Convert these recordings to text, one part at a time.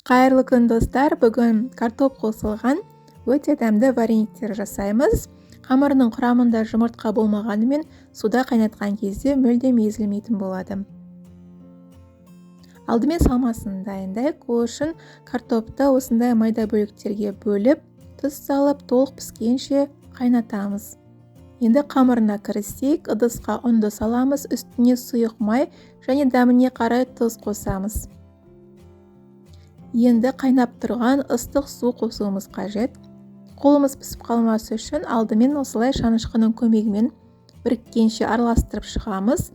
Қайырлы күн достар, бүгін картоп қосылған өте дәмді варениктер жасаймыз. Қамырының құрамында жұмыртқа болмағанымен суда қайнатқан кезде мүлдем езілмейтін болады. Алдымен салмасын дайындайық. Ол үшін картопты осындай майда бөліктерге бөліп, тұз салып, толық піскенше қайнатамыз. Енді қамырына кірісейік. Ыдысқа ұнды саламыз, үстіне сұйық май және дәміне қарай тұз қосамыз. Енді қайнап тұрған ыстық су қосуымыз қажет. Қолымыз пісіп қалмасы үшін алдымен осылай шанышқының көмегімен біріккенше араластырып шығамыз.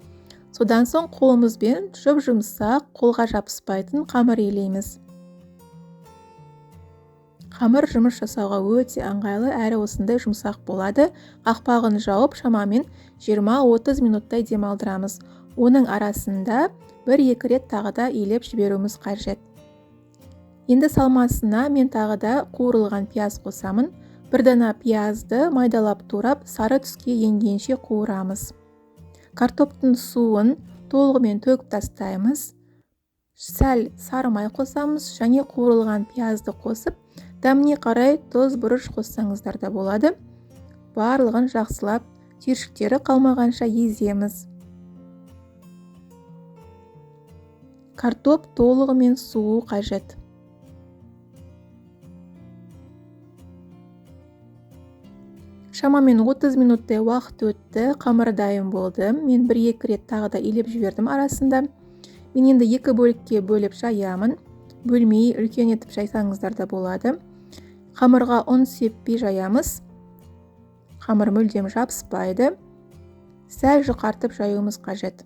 Содан соң қолымызбен жұп-жұмсақ, қолға жабыспайтын қамыр илейміз. Қамыр жұмыс жасауға өте ыңғайлы, әрі осындай жұмсақ болады. Қақпағын жауып, шамамен 20-30 минуттай демалдырамыз. Оның арасында 1-2 рет тағы да илеп жіберуіміз қажет. Енді салмасына мен тағы да қуырылған пияз қосамын. Бір дана пиязды майдалап турап, сары түске енгенше қуырамыз. Картоптың суын толығымен төгіп тастаймыз. Сәл сары май қосамыз және қуырылған пиязды қосып, дәміне қарай тұз, бұрыш қоссаңыздар да болады. Барлығын жақсылап, түйіршіктері қалмағанша еземіз. Картоп толығымен суы қажет. Шамамен 30 минуттай уақыт өтті, қамыр дайын болды. Мен 1-2 рет тағы да илеп жібердім арасында. Мен енді 2 бөлікке бөліп жаямын. Бөлмей үлкен етіп жайсаңыздар да болады. Қамырға ұн сеппей жаямыз. Қамыр мүлдем жабыспайды. Сәл жұқартып жаюымыз қажет.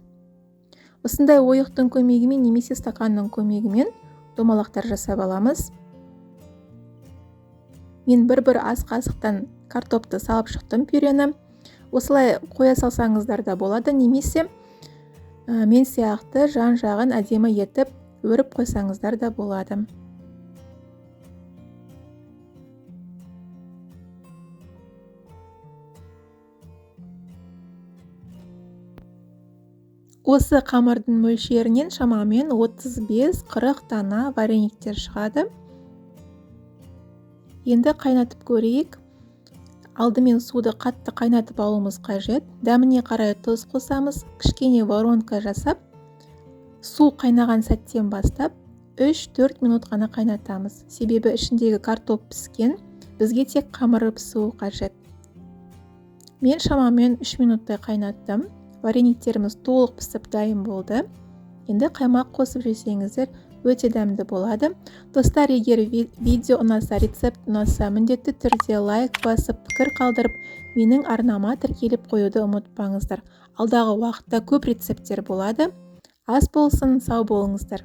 Осындай ойықтың көмегімен немесе стаканның көмегімен домалақтар жасап аламыз. Мен бір ас қасықтан картопты салып шықтым пюрені. Осылай қоя салсаңыздар да болады, немесе мен сияқты жан-жағын әдемі етіп өріп қойсаңыздар да болады. Осы қамырдың мөлшерінен шамамен 35-40 дана варениктер шығады. Енді қайнатып көрейік. Алдымен суды қатты қайнатып алуымыз қажет. Дәміне қарай тұз қосамыз. Кішкене воронка жасап, су қайнаған сәттен бастап 3-4 минут қана қайнатамыз. Себебі ішіндегі картоп піскен, бізге тек қамыры пісуі қажет. Мен шамамен 3 минуттай қайнаттым. Варениктеріміз толық пісіп дайын болды. Енді қаймақ қосып жесеңіздер өте дәмді болады. Достар, егер видео ұнаса, рецепт ұнаса, міндетті түрде лайк басып, пікір қалдырып, менің арнама тіркеліп қоюды ұмытпаңыздар. Алдағы уақытта көп рецепттер болады. Ас болсын, сау болыңыздар.